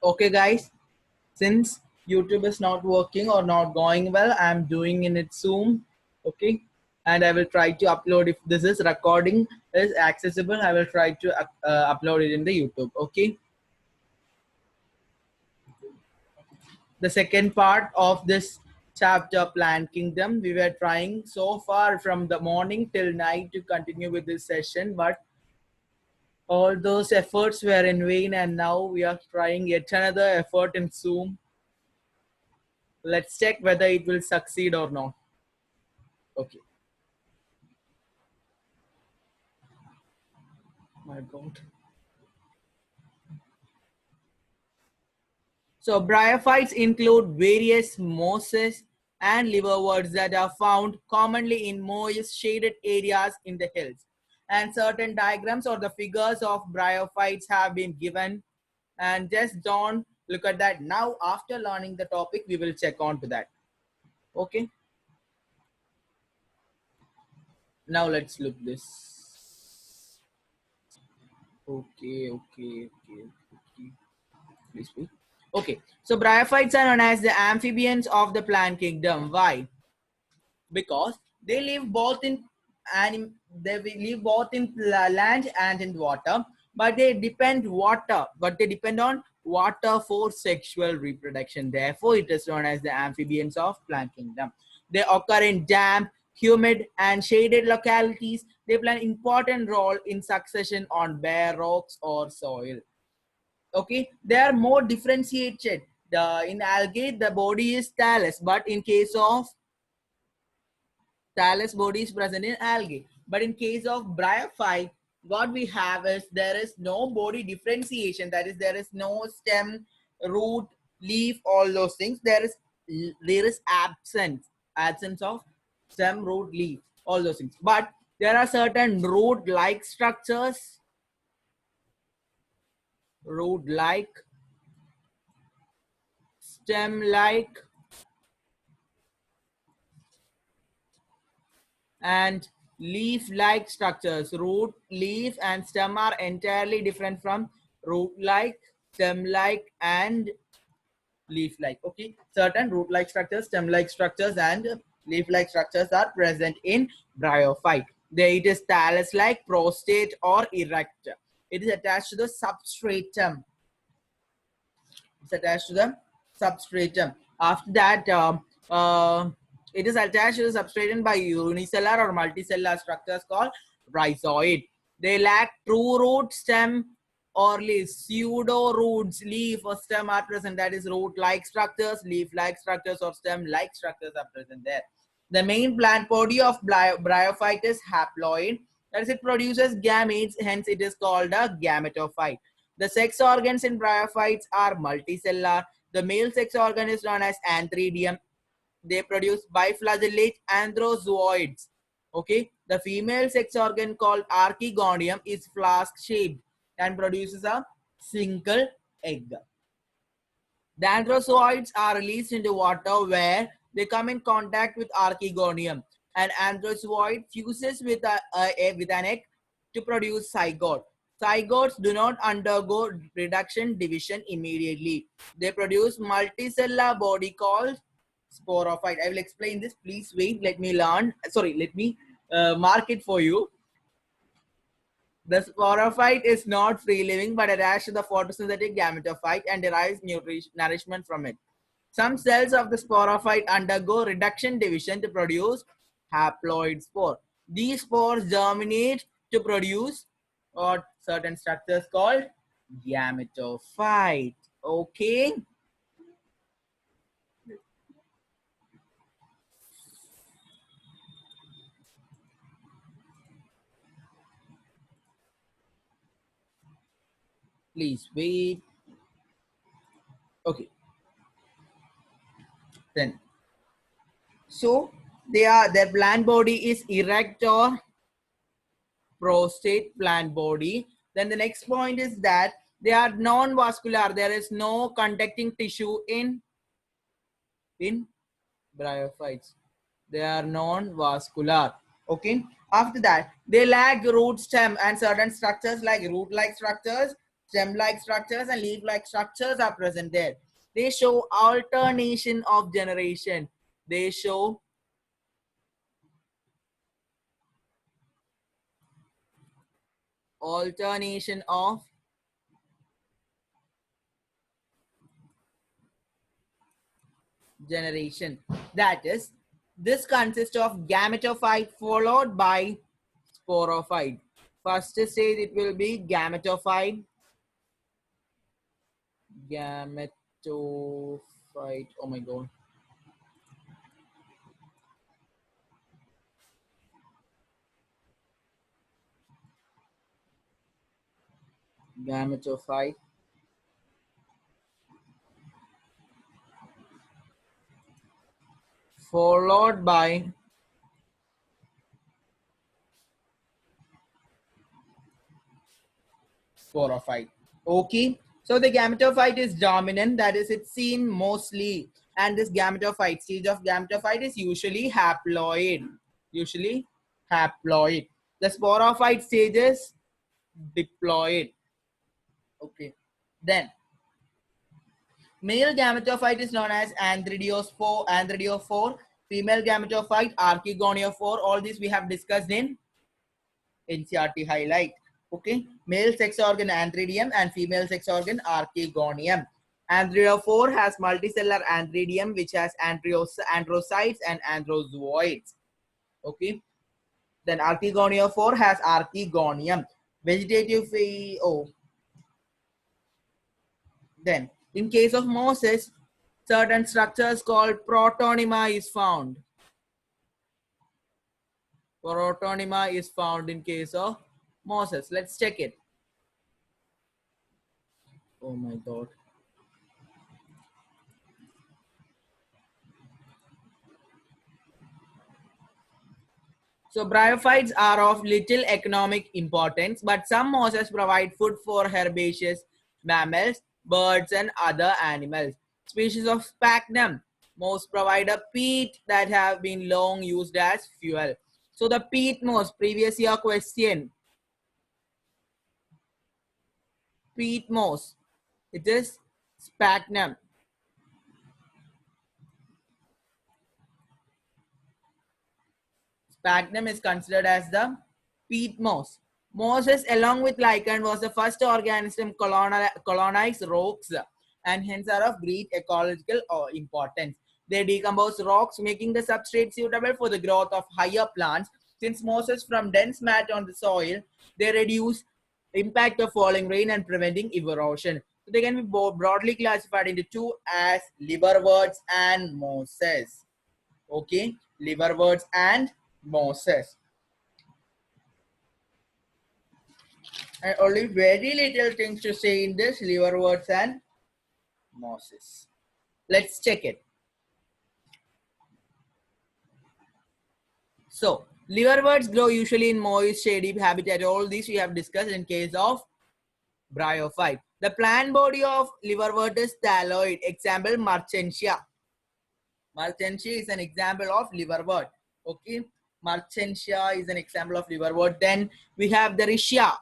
Okay, guys, since YouTube is not working or not going well, I'm doing in its Zoom. Okay, and I will try to upload if this is recording is accessible. I will try to upload it in the YouTube. Okay, the second part of this chapter, Plant Kingdom, we were trying so far from the morning till night to continue with this session, but all those efforts were in vain, and now we are trying yet another effort in Zoom. Let's check whether it will succeed or not. Okay. My God. So bryophytes include various mosses and liverworts that are found commonly in moist shaded areas in the hills. And certain diagrams or the figures of bryophytes have been given. And just don't look at that. Now, after learning the topic, we will check on to that. Okay. Now let's look this. Okay. Please wait. Okay, so bryophytes are known as the amphibians of the plant kingdom. Why? Because they live both in land and in water, but they depend on water for sexual reproduction. Therefore, it is known as the amphibians of plant kingdom. They occur in damp, humid, and shaded localities. They play an important role in succession on bare rocks or soil. Okay, they are more differentiated. In algae the body is thallus, but in case of thallus body is present in algae, but in case of bryophyte what we have is there is no body differentiation, that is there is no stem, root, leaf, all those things. There is absence of stem, root, leaf, all those things, but there are certain root like structures, root like, stem like, and leaf-like structures. Root, leaf, and stem are entirely different from root-like, stem-like, and leaf-like. Okay, certain root-like structures, stem-like structures, and leaf-like structures are present in bryophyte. It is thallus-like, prostate, or erect. It is attached to the substratum. It's attached to the substratum. After that, it is attached to the substratum by unicellular or multicellular structures called rhizoid. They lack true root, stem, or leaf. Pseudo roots, leaf, or stem are present. That is root-like structures, leaf-like structures, or stem-like structures are present there. The main plant body of bryophyte is haploid. That is, it produces gametes. Hence, it is called a gametophyte. The sex organs in bryophytes are multicellular. The male sex organ is known as antheridium. They produce biflagellate androzoids. Okay. The female sex organ called archegonium is flask shaped and produces a single egg. The androzoids are released into water where they come in contact with archegonium. An androzoid fuses with an egg to produce zygote. Zygotes do not undergo reduction division immediately. They produce multicellular body called sporophyte. I will explain this. Please wait. Let me mark it for you. The sporophyte is not free living but attached to the photosynthetic gametophyte and derives nourishment from it. Some cells of the sporophyte undergo reduction division to produce haploid spore. These spores germinate to produce what certain structures called gametophyte. Okay. Please wait. Okay. Then so their plant body is erect or prostate plant body. Then the next point is that they are non-vascular. There is no conducting tissue in bryophytes. They are non-vascular. Okay. After that, they lack root stem and certain structures like root-like structures, stem-like structures and leaf-like structures are present there. They show alternation of generation. They show alternation of generation. That is, this consists of gametophyte followed by sporophyte. First stage it will be gametophyte. Gametophyte. Oh my god. Gametophyte. Followed by sporophyte. Okay. So the gametophyte is dominant. That is, it's seen mostly. And this gametophyte, stage of gametophyte is usually haploid. Usually haploid. The sporophyte stage is diploid. Okay. Then male gametophyte is known as anthridiophore. Female gametophyte, archegoniophore. All these we have discussed in NCERT highlight. Okay. Male sex organ anthridium and female sex organ archegonium. Anthridiophore has multicellular anthridium which has androcytes and androzooids. Okay. Then archegoniophore has archegonium. Vegetative Then, in case of mosses, certain structures called protonema is found. Protonema is found in case of mosses. Let's check it. Oh my god. So bryophytes are of little economic importance, but some mosses provide food for herbaceous mammals, birds, and other animals. Species of sphagnum moss provide a peat that have been long used as fuel. So the peat moss, previous year question, peat moss, it is sphagnum. Sphagnum is considered as the peat moss. Mosses, along with lichen, was the first organism colonize rocks and hence are of great ecological importance. They decompose rocks, making the substrate suitable for the growth of higher plants. Since mosses from dense mat on the soil, they reduce impact of falling rain and preventing erosion. So they can be broadly classified into two as liverworts and mosses. Okay, liverworts and mosses. And only very little things to say in this liverworts and mosses. Let's check it. So, liverworts grow usually in moist, shady habitat. All these we have discussed in case of bryophyte. The plant body of liverwort is thalloid. Example, Marchantia. Marchantia is an example of liverwort. Okay, Marchantia is an example of liverwort. Then we have the Riccia.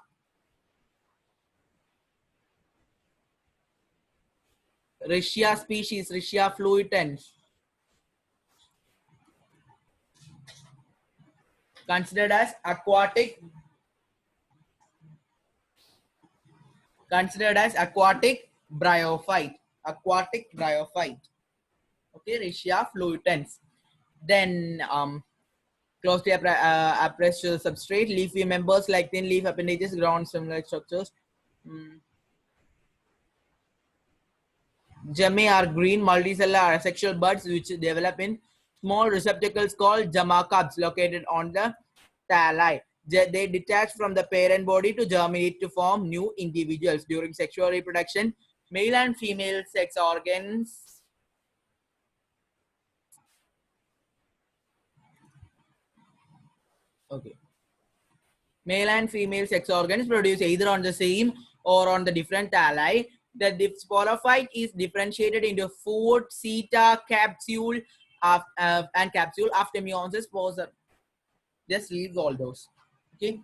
Riccia species, Riccia fluitans. Considered as aquatic bryophyte. Aquatic bryophyte. Okay, Riccia fluitans. Then closely appressed to the substrate, leafy members like thin leaf appendages, ground stem-like structures. Gemme are green multicellular asexual buds which develop in small receptacles called gemmacups located on the thalli. They detach from the parent body to germinate to form new individuals. During sexual reproduction, male and female sex organs male and female sex organs produce either on the same or on the different thalli. The sporophyte is differentiated into food, seta, capsule, and capsule after meiosis. Just leave all those. Okay.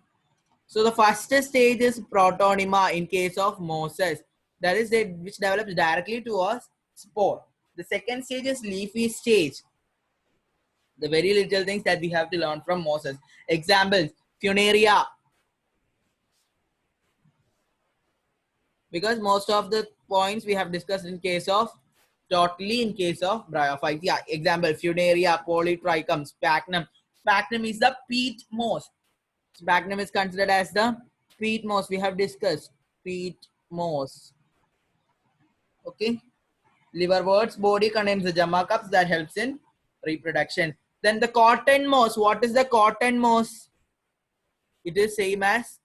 So the first stage is protonema in case of mosses. That is it, which develops directly to a spore. The second stage is leafy stage. The very little things that we have to learn from mosses. Examples: Funaria. Because most of the points we have discussed in case of totally in case of bryophytes. Yeah, example: Funaria, Polytrichum, Sphagnum. Sphagnum is the peat moss. Sphagnum is considered as the peat moss. We have discussed peat moss. Okay. Liverwort's body contains the Jama cups that helps in reproduction. Then the cotton moss. What is the cotton moss? It is same as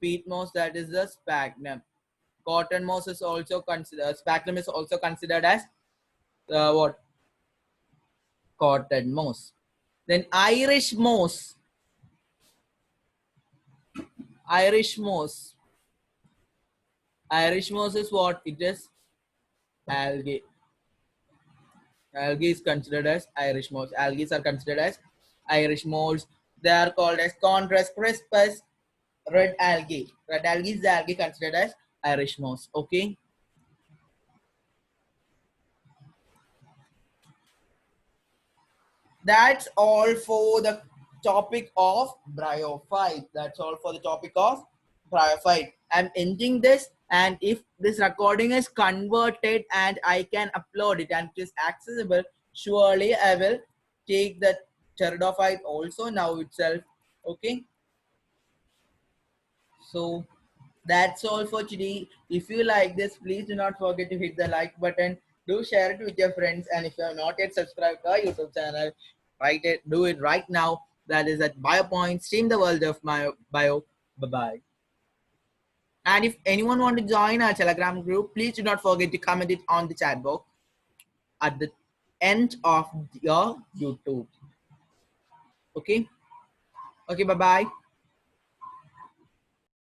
peat moss. That is the sphagnum. Cotton moss is also considered. Sphagnum is also considered as what? Cotton moss. Then Irish moss. Irish moss. Irish moss is what? It is algae. Algae is considered as Irish moss. Algae are considered as Irish moss. They are called as Chondrus crispus, red algae. Red algae is the algae considered as Irish moss. Okay. That's all for the topic of bryophyte. That's all for the topic of bryophyte. I'm ending this, and if this recording is converted and I can upload it and it is accessible, surely I will take the pteridophyte also now itself. Okay. So that's all for today. If you like this, please do not forget to hit the like button. Do share it with your friends, and if you have not yet subscribed to our YouTube channel, do it right now. That is at BioPoint. Stream the world of my bio. Bye bye. And if anyone want to join our Telegram group, please do not forget to comment it on the chat box at the end of your YouTube. Okay. Okay. Bye bye.